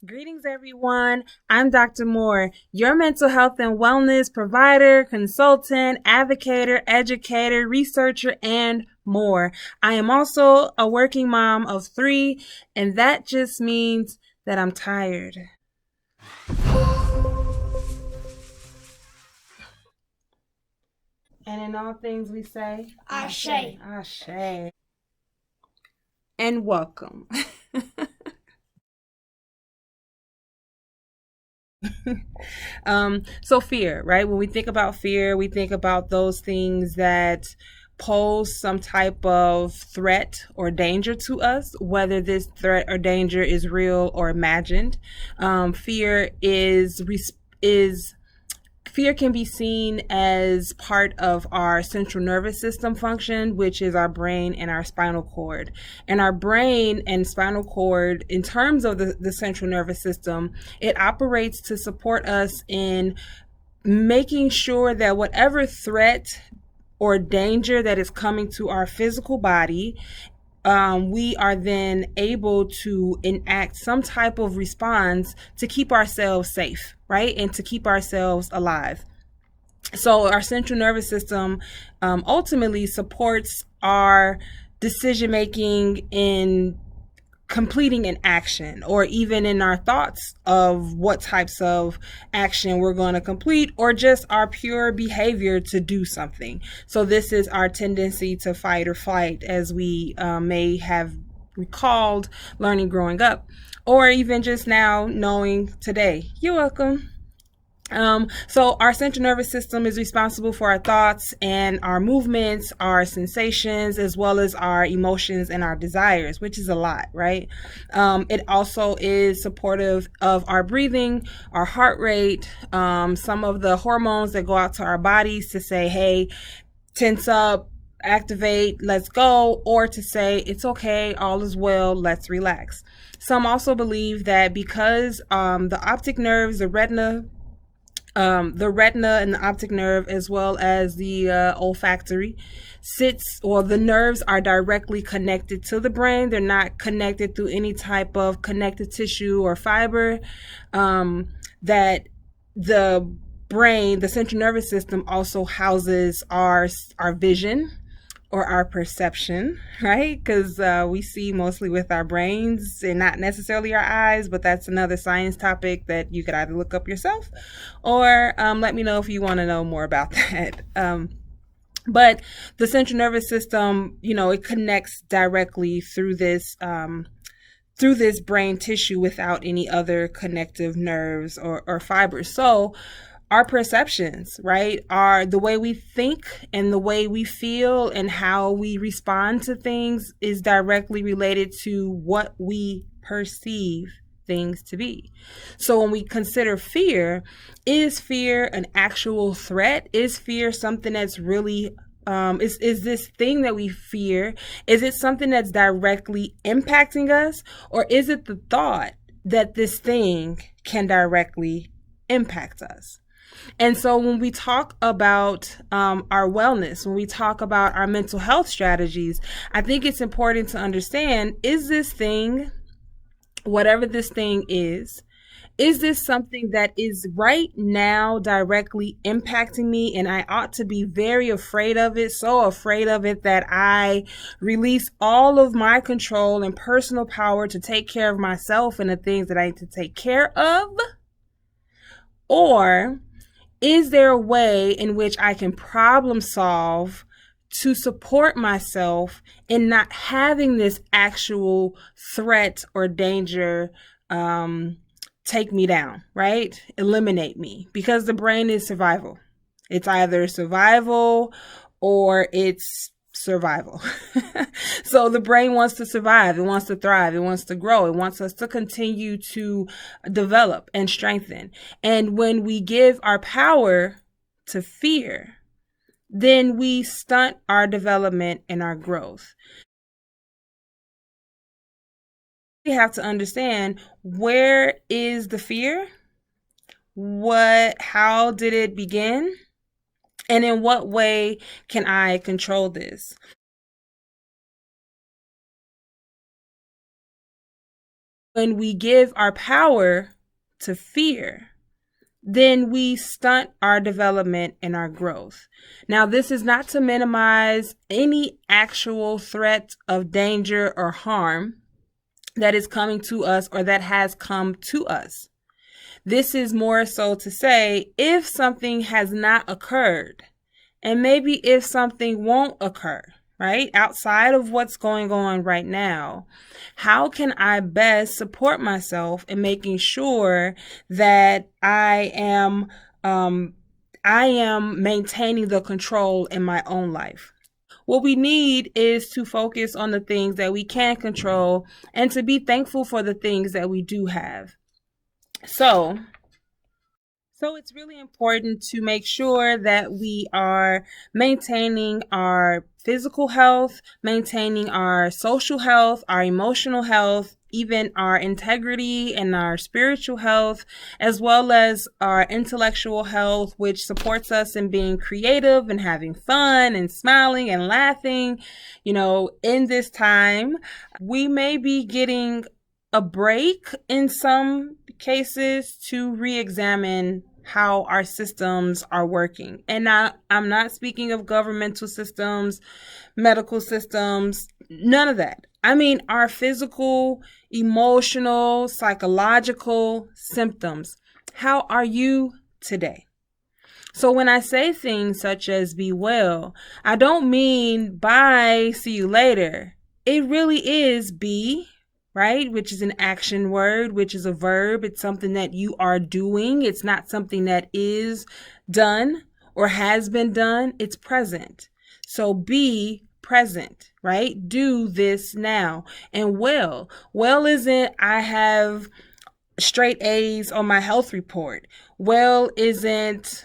Greetings, everyone. I'm Dr. Moore, your mental health and wellness provider, consultant, advocator, educator, researcher, and more. I am also a working mom of three, and that just means that I'm tired. And in all things we say, Ashe. Ashe. And welcome. So fear, right? When we think about fear, we think about those things that pose some type of threat or danger to us, whether this threat or danger is real or imagined. Fear is Fear can be seen as part of our central nervous system function, which is our brain and our spinal cord. And our brain and spinal cord, in terms of the central nervous system, it operates to support us in making sure that whatever threat or danger that is coming to our physical body, we are then able to enact some type of response to keep ourselves safe, right? And to keep ourselves alive. So our central nervous system ultimately supports our decision making in completing an action, or even in our thoughts of what types of action we're going to complete, or just our pure behavior to do something. So this is our tendency to fight or flight, as we may have recalled learning growing up, or even just now knowing today. You're welcome. So our central nervous system is responsible for our thoughts and our movements, our sensations, as well as our emotions and our desires, which is a lot, right? It also is supportive of our breathing, our heart rate, some of the hormones that go out to our bodies to say, hey, tense up, activate, let's go, or to say, it's okay, all is well, let's relax. Some also believe that because the optic nerves, the retina and the optic nerve, as well as the olfactory, the nerves are directly connected to the brain. They're not connected through any type of connective tissue or fiber. That the brain, the central nervous system, also houses our vision, or our perception, right? Because we see mostly with our brains and not necessarily our eyes, but that's another science topic that you could either look up yourself, or let me know if you want to know more about that. But the central nervous system, it connects directly through this brain tissue without any other connective nerves or fibers. So our perceptions, right, are the way we think and the way we feel and how we respond to things is directly related to what we perceive things to be. So when we consider fear, is fear an actual threat? Is fear something that's really is this thing that we fear, is it something that's directly impacting us, or is it the thought that this thing can directly impact us? And so when we talk about our wellness, when we talk about our mental health strategies, I think it's important to understand, is this thing, whatever this thing is this something that is right now directly impacting me, and I ought to be very afraid of it, so afraid of it that I release all of my control and personal power to take care of myself and the things that I need to take care of? Or is there a way in which I can problem solve to support myself in not having this actual threat or danger take me down, right? Eliminate me? Because the brain is survival. It's either survival or it's survival. So the brain wants to survive, it wants to thrive, it wants to grow, it wants us to continue to develop and strengthen. And when we give our power to fear, then we stunt our development and our growth. We have to understand, where is the fear? How did it begin? And in what way can I control this? When we give our power to fear, then we stunt our development and our growth. Now, this is not to minimize any actual threat of danger or harm that is coming to us or that has come to us. This is more so to say, if something has not occurred, and maybe if something won't occur, right, outside of what's going on right now, how can I best support myself in making sure that I am maintaining the control in my own life? What we need is to focus on the things that we can control and to be thankful for the things that we do have. So, so it's really important to make sure that we are maintaining our physical health, maintaining our social health, our emotional health, even our integrity and our spiritual health, as well as our intellectual health, which supports us in being creative and having fun and smiling and laughing. In this time, we may be getting a break in some cases to re-examine how our systems are working. And I'm not speaking of governmental systems, medical systems, none of that. I mean, our physical, emotional, psychological symptoms. How are you today? So when I say things such as be well, I don't mean bye, see you later. It really is be, right? Which is an action word, which is a verb. It's something that you are doing. It's not something that is done or has been done. It's present. So be present, right? Do this now. And well isn't I have straight A's on my health report. Well isn't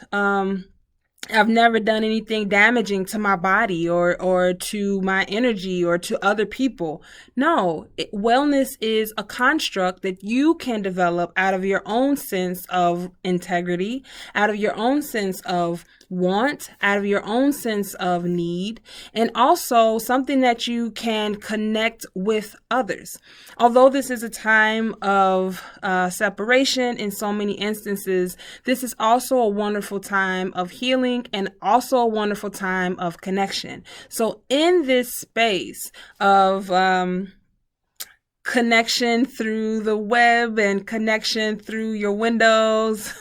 I've never done anything damaging to my body or to my energy or to other people. No, wellness is a construct that you can develop out of your own sense of integrity, out of your own sense of want, out of your own sense of need, and also something that you can connect with others. Although this is a time of separation in so many instances, this is also a wonderful time of healing and also a wonderful time of connection. So in this space of connection through the web and connection through your windows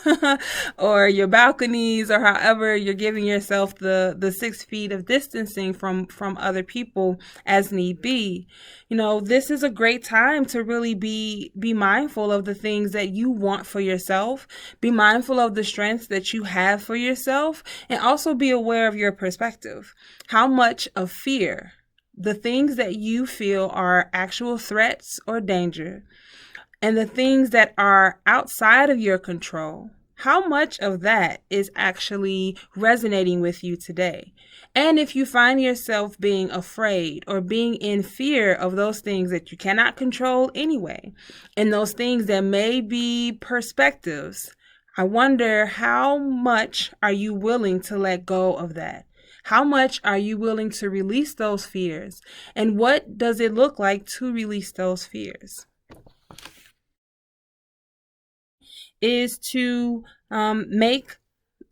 or your balconies, or however you're giving yourself the 6 feet of distancing from other people as need be, this is a great time to really be mindful of the things that you want for yourself, be mindful of the strengths that you have for yourself, and also be aware of your perspective. How much of fear, the things that you feel are actual threats or danger, and the things that are outside of your control, how much of that is actually resonating with you today? And if you find yourself being afraid or being in fear of those things that you cannot control anyway, and those things that may be perspectives, I wonder, how much are you willing to let go of that? How much are you willing to release those fears? And what does it look like to release those fears? Is to make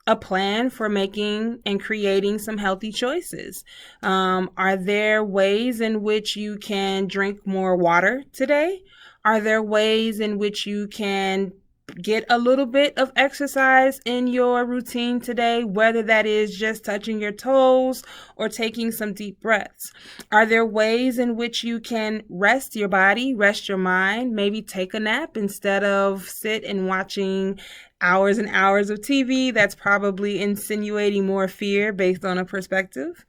a plan for making and creating some healthy choices. Are there ways in which you can drink more water today? Are there ways in which you can get a little bit of exercise in your routine today, whether that is just touching your toes or taking some deep breaths? Are there ways in which you can rest your body, rest your mind, maybe take a nap instead of sit and watching hours and hours of TV? That's probably insinuating more fear based on a perspective.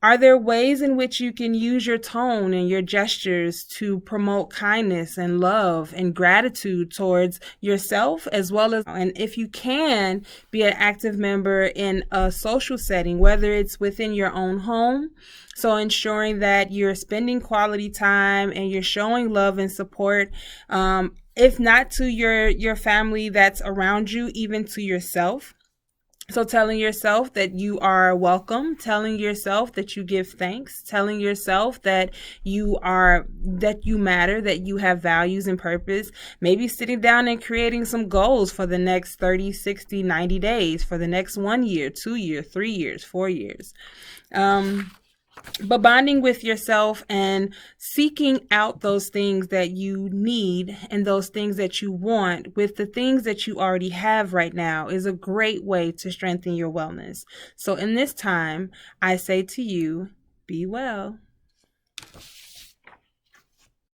Are there ways in which you can use your tone and your gestures to promote kindness and love and gratitude towards yourself, as well as, and if you can, be an active member in a social setting, whether it's within your own home, so ensuring that you're spending quality time and you're showing love and support, if not to your family that's around you, even to yourself. So telling yourself that you are welcome, telling yourself that you give thanks, telling yourself that you matter, that you have values and purpose, maybe sitting down and creating some goals for the next 30, 60, 90 days, for the next 1 year, 2 year, 3 years, 4 years. But bonding with yourself and seeking out those things that you need and those things that you want with the things that you already have right now is a great way to strengthen your wellness. So in this time, I say to you, be well.